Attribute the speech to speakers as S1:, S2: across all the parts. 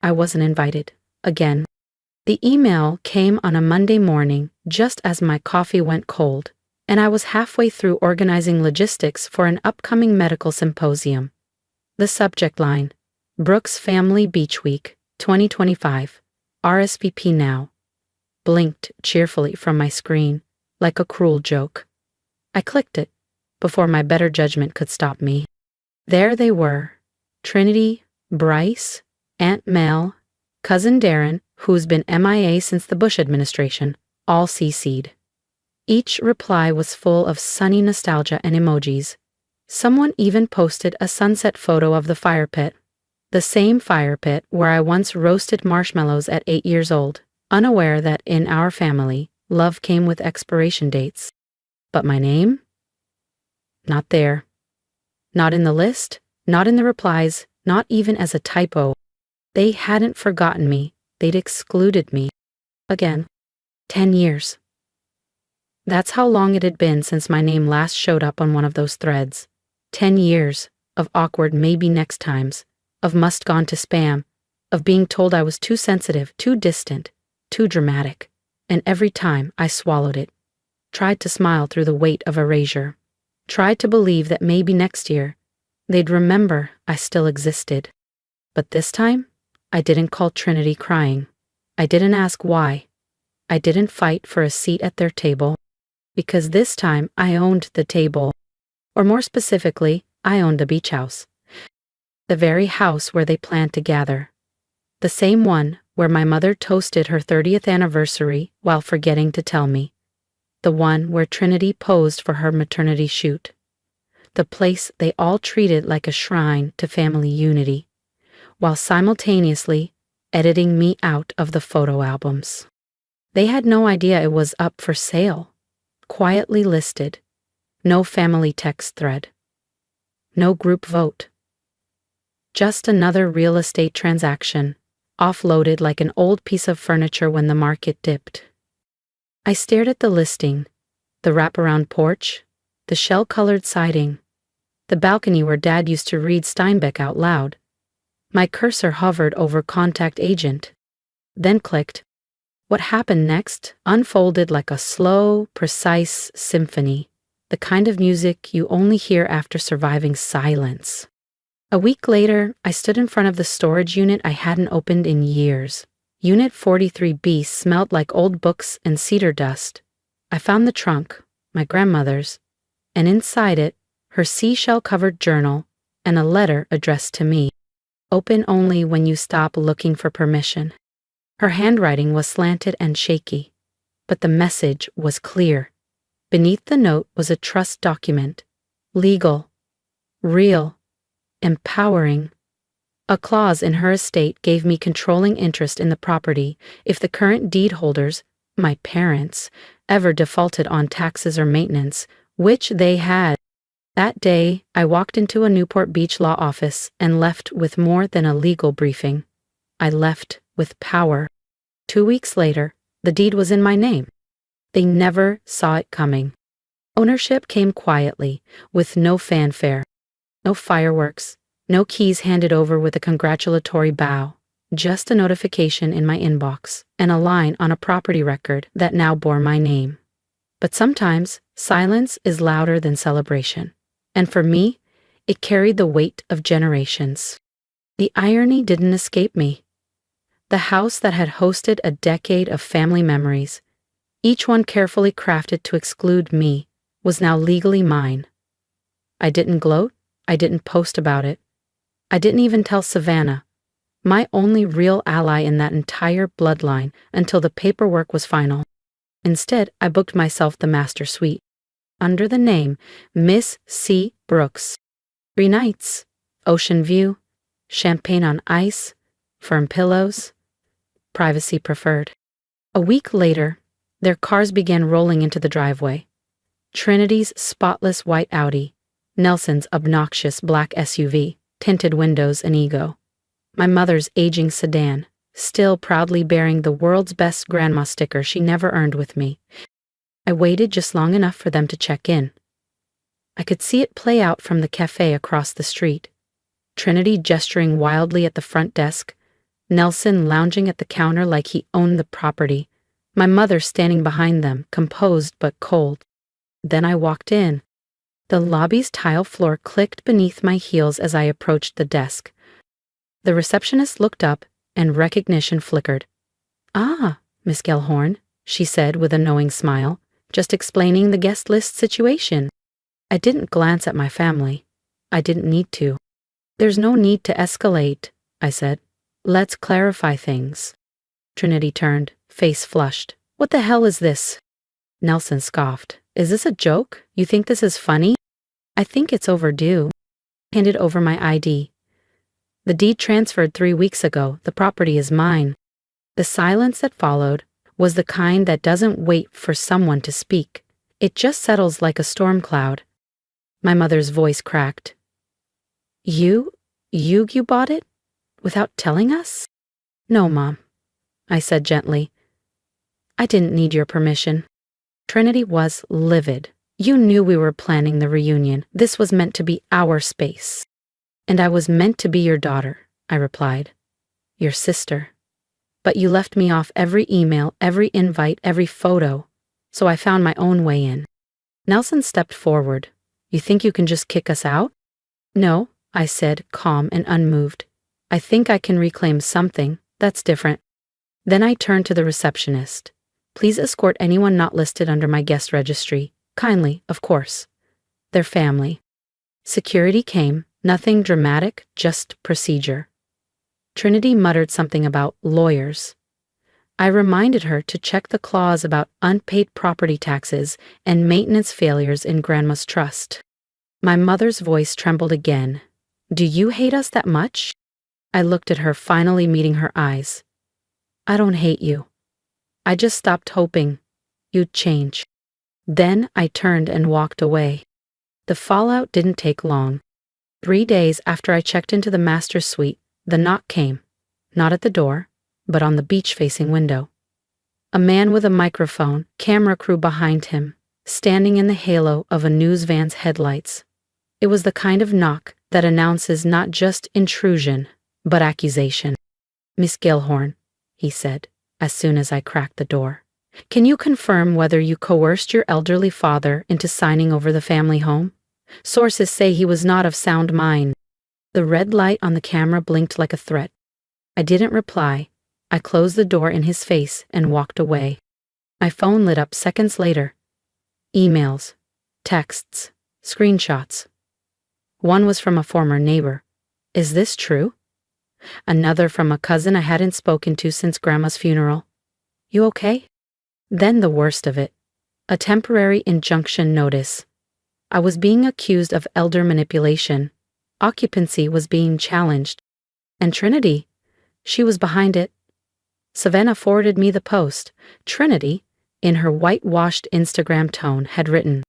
S1: I wasn't invited. Again. The email came on a Monday morning, just as my coffee went cold, and I was halfway through organizing logistics for an upcoming medical symposium. The subject line: Brooks Family Beach Week, 2025. RSVP now. Blinked cheerfully from my screen, like a cruel joke. I clicked it, before my better judgment could stop me. There they were: Trinity, Bryce, Aunt Mel, Cousin Darren, who's been MIA since the Bush administration, all CC'd. Each reply was full of sunny nostalgia and emojis. Someone even posted a sunset photo of the fire pit. The same fire pit where I once roasted marshmallows at 8 years old, unaware that in our family, love came with expiration dates. But my name? Not there. Not in the list, not in the replies, not even as a typo. They hadn't forgotten me, they'd excluded me. Again. 10 years. That's how long it had been since my name last showed up on one of those threads. 10 years of awkward maybe next times, of must gone to spam, of being told I was too sensitive, too distant, too dramatic. And every time I swallowed it, tried to smile through the weight of erasure, tried to believe that maybe next year they'd remember I still existed. But this time, I didn't call Trinity crying. I didn't ask why. I didn't fight for a seat at their table. Because this time I owned the table. Or more specifically, I owned the beach house. The very house where they planned to gather. The same one where my mother toasted her 30th anniversary while forgetting to tell me. The one where Trinity posed for her maternity shoot. The place they all treated like a shrine to family unity, while simultaneously editing me out of the photo albums. They had no idea it was up for sale, quietly listed, no family text thread, no group vote. Just another real estate transaction, offloaded like an old piece of furniture when the market dipped. I stared at the listing, the wraparound porch, the shell-colored siding, the balcony where Dad used to read Steinbeck out loud. My cursor hovered over contact agent, then clicked. What happened next unfolded like a slow, precise symphony, the kind of music you only hear after surviving silence. A week later, I stood in front of the storage unit I hadn't opened in years. Unit 43B smelled like old books and cedar dust. I found the trunk, my grandmother's, and inside it, her seashell-covered journal and a letter addressed to me. Open only when you stop looking for permission. Her handwriting was slanted and shaky, but the message was clear. Beneath the note was a trust document. Legal. Real. Empowering. A clause in her estate gave me controlling interest in the property if the current deed holders, my parents, ever defaulted on taxes or maintenance, which they had. That day, I walked into a Newport Beach law office and left with more than a legal briefing. I left with power. 2 weeks later, the deed was in my name. They never saw it coming. Ownership came quietly, with no fanfare. No fireworks, no keys handed over with a congratulatory bow, just a notification in my inbox and a line on a property record that now bore my name. But sometimes, silence is louder than celebration. And for me, it carried the weight of generations. The irony didn't escape me. The house that had hosted a decade of family memories, each one carefully crafted to exclude me, was now legally mine. I didn't gloat, I didn't post about it. I didn't even tell Savannah, my only real ally in that entire bloodline, until the paperwork was final. Instead, I booked myself the master suite, under the name Miss C. Brooks. 3 nights, ocean view, champagne on ice, firm pillows, privacy preferred. A week later, their cars began rolling into the driveway. Trinity's spotless white Audi, Nelson's obnoxious black SUV, tinted windows and ego. My mother's aging sedan, still proudly bearing the world's best grandma sticker she never earned with me. I waited just long enough for them to check in. I could see it play out from the cafe across the street. Trinity gesturing wildly at the front desk, Nelson lounging at the counter like he owned the property, my mother standing behind them, composed but cold. Then I walked in. The lobby's tile floor clicked beneath my heels as I approached the desk. The receptionist looked up, and recognition flickered. "Ah, Miss Gellhorn," she said with a knowing smile, "just explaining the guest list situation." I didn't glance at my family. I didn't need to. "There's no need to escalate," I said. "Let's clarify things." Trinity turned, face flushed. "What the hell is this?" Nelson scoffed. "Is this a joke? You think this is funny?" "I think it's overdue." Handed over my ID. "The deed transferred 3 weeks ago. The property is mine." The silence that followed was the kind that doesn't wait for someone to speak. It just settles like a storm cloud. My mother's voice cracked. You bought it? Without telling us?" "No, Mom," I said gently. "I didn't need your permission." Trinity was livid. "You knew we were planning the reunion. This was meant to be our space." "And I was meant to be your daughter," I replied. "Your sister. But you left me off every email, every invite, every photo, so I found my own way in." Nelson stepped forward. "You think you can just kick us out?" "No," I said, calm and unmoved. "I think I can reclaim something. That's different." Then I turned to the receptionist. "Please escort anyone not listed under my guest registry. Kindly, of course. Their family." Security came, nothing dramatic, just procedure. Trinity muttered something about lawyers. I reminded her to check the clause about unpaid property taxes and maintenance failures in Grandma's trust. My mother's voice trembled again. "Do you hate us that much?" I looked at her, finally meeting her eyes. "I don't hate you. I just stopped hoping you'd change." Then I turned and walked away. The fallout didn't take long. 3 days after I checked into the master's suite, the knock came, not at the door, but on the beach-facing window. A man with a microphone, camera crew behind him, standing in the halo of a news van's headlights. It was the kind of knock that announces not just intrusion, but accusation. "Miss Gellhorn," he said, as soon as I cracked the door, "can you confirm whether you coerced your elderly father into signing over the family home? Sources say he was not of sound mind." The red light on the camera blinked like a threat. I didn't reply. I closed the door in his face and walked away. My phone lit up seconds later. Emails, texts, screenshots. One was from a former neighbor. "Is this true?" Another from a cousin I hadn't spoken to since Grandma's funeral. "You okay?" Then the worst of it. A temporary injunction notice. I was being accused of elder manipulation. Occupancy was being challenged. And Trinity, she was behind it. Savannah forwarded me the post. Trinity, in her whitewashed Instagram tone, had written,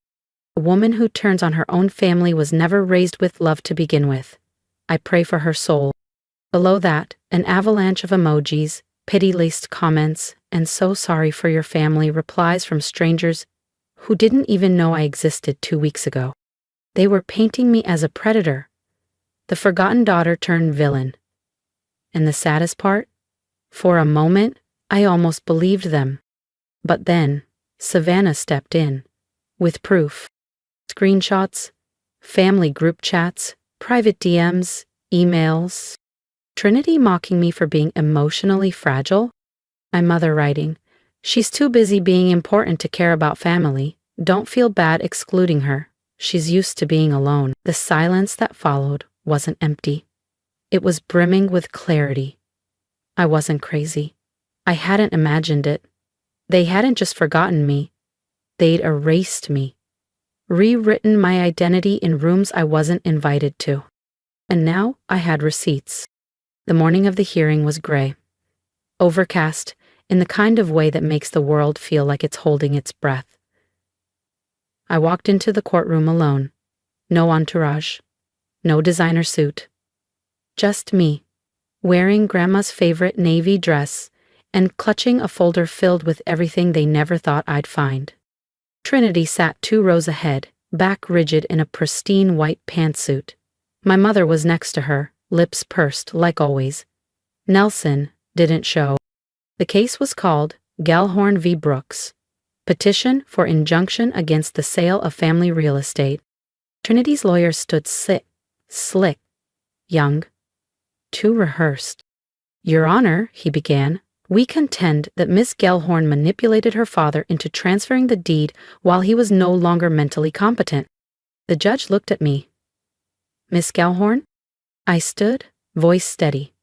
S1: "A woman who turns on her own family was never raised with love to begin with. I pray for her soul." Below that, an avalanche of emojis, pity-laced comments, and "so sorry for your family" replies from strangers who didn't even know I existed 2 weeks ago. They were painting me as a predator, the forgotten daughter turned villain. And the saddest part? For a moment, I almost believed them. But then, Savannah stepped in. With proof. Screenshots, family group chats, private DMs, emails. Trinity mocking me for being emotionally fragile? My mother writing, "She's too busy being important to care about family. Don't feel bad excluding her. She's used to being alone." The silence that followed wasn't empty. It was brimming with clarity. I wasn't crazy. I hadn't imagined it. They hadn't just forgotten me. They'd erased me. Rewritten my identity in rooms I wasn't invited to. And now I had receipts. The morning of the hearing was gray. Overcast, in the kind of way that makes the world feel like it's holding its breath. I walked into the courtroom alone. No entourage. No designer suit. Just me, wearing Grandma's favorite navy dress and clutching a folder filled with everything they never thought I'd find. Trinity sat 2 rows ahead, back rigid in a pristine white pantsuit. My mother was next to her, lips pursed like always. Nelson didn't show. The case was called Gellhorn v. Brooks. Petition for injunction against the sale of family real estate. Trinity's lawyer stood slick, young, too rehearsed. Your Honor, he began, we contend that Miss Gellhorn manipulated her father into transferring the deed while he was no longer mentally competent. The judge looked at me. Miss Gellhorn? I stood, voice steady.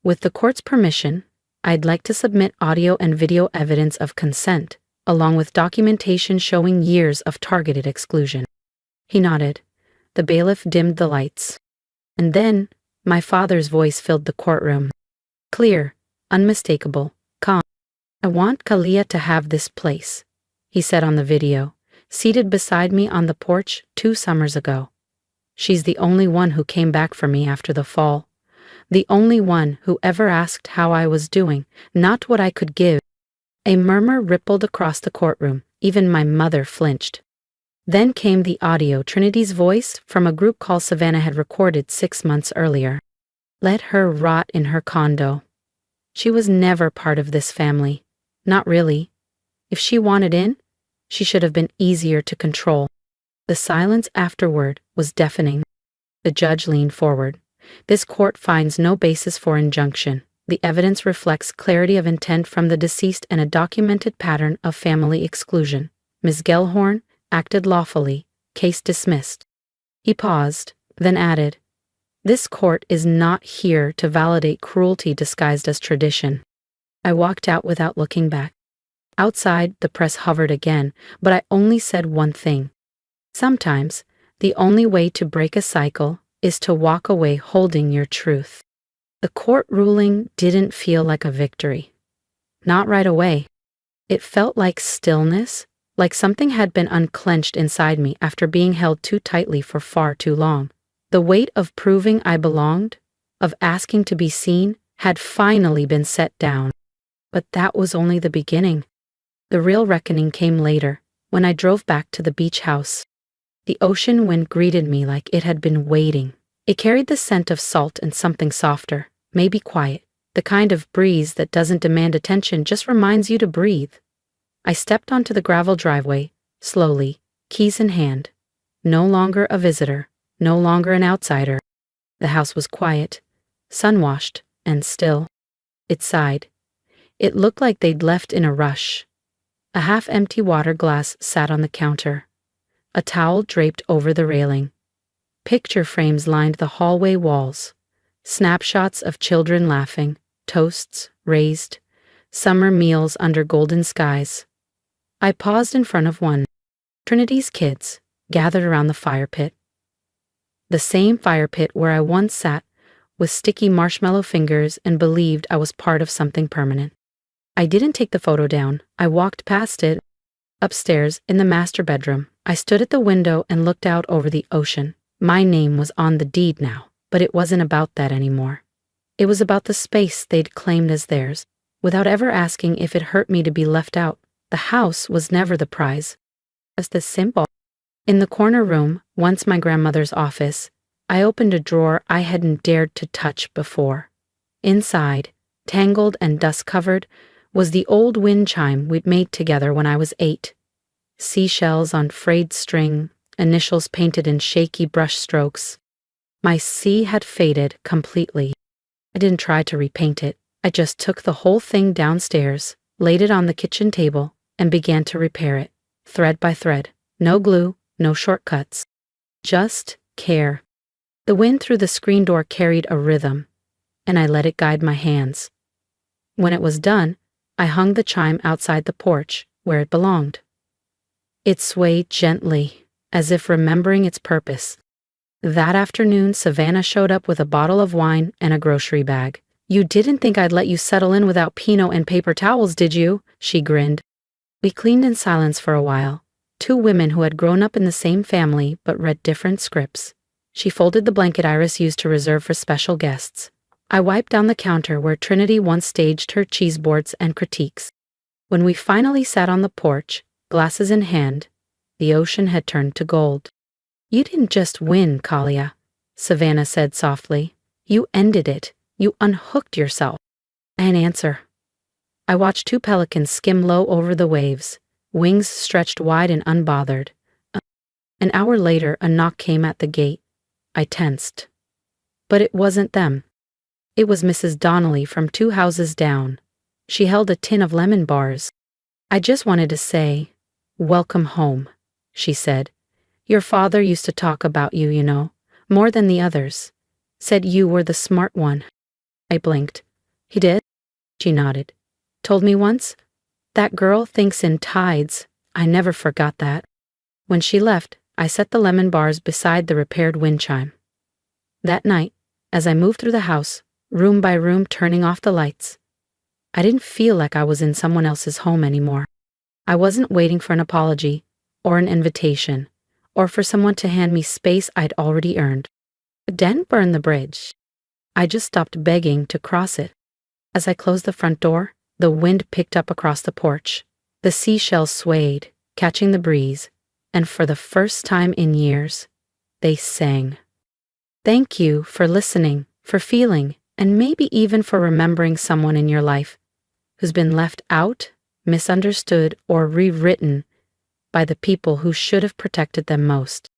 S1: With the court's permission, I'd like to submit audio and video evidence of consent, along with documentation showing years of targeted exclusion. He nodded. The bailiff dimmed the lights. And then, my father's voice filled the courtroom. Clear, unmistakable, calm. I want Kalia to have this place, he said on the video, seated beside me on the porch 2 summers ago. She's the only one who came back for me after the fall. The only one who ever asked how I was doing, not what I could give. A murmur rippled across the courtroom. Even my mother flinched. Then came the audio, Trinity's voice from a group call Savannah had recorded 6 months earlier. Let her rot in her condo. She was never part of this family. Not really. If she wanted in, she should have been easier to control. The silence afterward was deafening. The judge leaned forward. This court finds no basis for injunction. The evidence reflects clarity of intent from the deceased and a documented pattern of family exclusion. Ms. Gellhorn acted lawfully. Case dismissed. He paused, then added, this court is not here to validate cruelty disguised as tradition. I walked out without looking back. Outside, the press hovered again, but I only said one thing. Sometimes, the only way to break a cycle is to walk away holding your truth. The court ruling didn't feel like a victory. Not right away. It felt like stillness, like something had been unclenched inside me after being held too tightly for far too long. The weight of proving I belonged, of asking to be seen, had finally been set down. But that was only the beginning. The real reckoning came later, when I drove back to the beach house. The ocean wind greeted me like it had been waiting. It carried the scent of salt and something softer, maybe quiet, the kind of breeze that doesn't demand attention, just reminds you to breathe. I stepped onto the gravel driveway, slowly, keys in hand. No longer a visitor, no longer an outsider. The house was quiet, sun-washed, and still. It sighed. It looked like they'd left in a rush. A half-empty water glass sat on the counter. A towel draped over the railing. Picture frames lined the hallway walls. Snapshots of children laughing, toasts raised, summer meals under golden skies. I paused in front of one. Trinity's kids, gathered around the fire pit. The same fire pit where I once sat with sticky marshmallow fingers and believed I was part of something permanent. I didn't take the photo down. I walked past it. Upstairs, in the master bedroom, I stood at the window and looked out over the ocean. My name was on the deed now, but it wasn't about that anymore. It was about the space they'd claimed as theirs, without ever asking if it hurt me to be left out. The house was never the prize. Just the simple. In the corner room, once my grandmother's office, I opened a drawer I hadn't dared to touch before. Inside, tangled and dust-covered, was the old wind chime we'd made together when I was 8. Seashells on frayed string, initials painted in shaky brush strokes. My C had faded completely. I didn't try to repaint it. I just took the whole thing downstairs, laid it on the kitchen table, and began to repair it, thread by thread. No glue, no shortcuts. Just care. The wind through the screen door carried a rhythm, and I let it guide my hands. When it was done, I hung the chime outside the porch, where it belonged. It swayed gently, as if remembering its purpose. That afternoon, Savannah showed up with a bottle of wine and a grocery bag. You didn't think I'd let you settle in without Pinot and paper towels, did you? She grinned. We cleaned in silence for a while. 2 women who had grown up in the same family but read different scripts. She folded the blanket Iris used to reserve for special guests. I wiped down the counter where Trinity once staged her cheese boards and critiques. When we finally sat on the porch, glasses in hand, the ocean had turned to gold. You didn't just win, Kalia, Savannah said softly. You ended it. You unhooked yourself. An answer. I watched two pelicans skim low over the waves, wings stretched wide and unbothered. An hour later, a knock came at the gate. I tensed. But it wasn't them. It was Mrs. Donnelly from 2 houses down. She held a tin of lemon bars. I just wanted to say, "Welcome home," she said. "Your father used to talk about you, you know, more than the others. Said you were the smart one." I blinked. "He did?" She nodded. "Told me once? That girl thinks in tides. I never forgot that." When she left, I set the lemon bars beside the repaired wind chime. That night, as I moved through the house, room by room turning off the lights, I didn't feel like I was in someone else's home anymore. I wasn't waiting for an apology, or an invitation, or for someone to hand me space I'd already earned. I didn't burn the bridge. I just stopped begging to cross it. As I closed the front door, the wind picked up across the porch. The seashells swayed, catching the breeze, and for the first time in years, they sang. Thank you for listening, for feeling, and maybe even for remembering someone in your life who's been left out, misunderstood, or rewritten by the people who should have protected them most.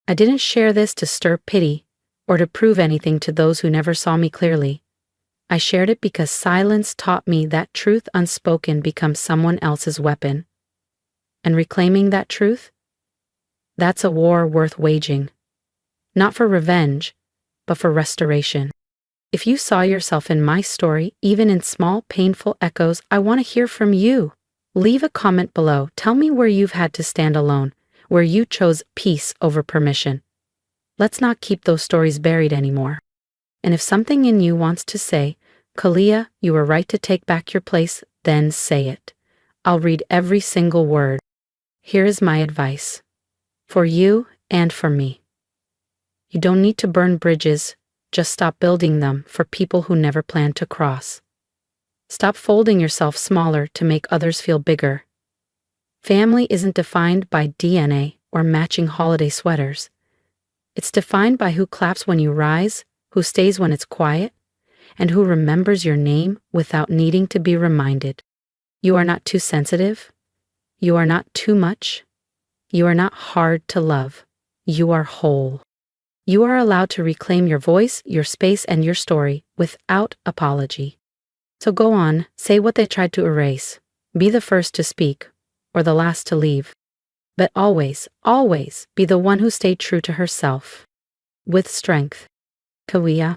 S1: I didn't share this to stir pity or to prove anything to those who never saw me clearly. I shared it because silence taught me that truth unspoken becomes someone else's weapon. And reclaiming that truth? That's a war worth waging. Not for revenge, but for restoration. If you saw yourself in my story, even in small, painful echoes, I want to hear from you. Leave a comment below. Tell me where you've had to stand alone, where you chose peace over permission. Let's not keep those stories buried anymore. And if something in you wants to say, "Kalia, you were right to take back your place," then say it. I'll read every single word. Here is my advice. For you and for me. You don't need to burn bridges. Just stop building them for people who never planned to cross. Stop folding yourself smaller to make others feel bigger. Family isn't defined by DNA or matching holiday sweaters. It's defined by who claps when you rise, who stays when it's quiet, and who remembers your name without needing to be reminded. You are not too sensitive. You are not too much. You are not hard to love. You are whole. You are allowed to reclaim your voice, your space, and your story without apology. So go on, say what they tried to erase. Be the first to speak, or the last to leave. But always, always be the one who stayed true to herself. With strength. Kalia.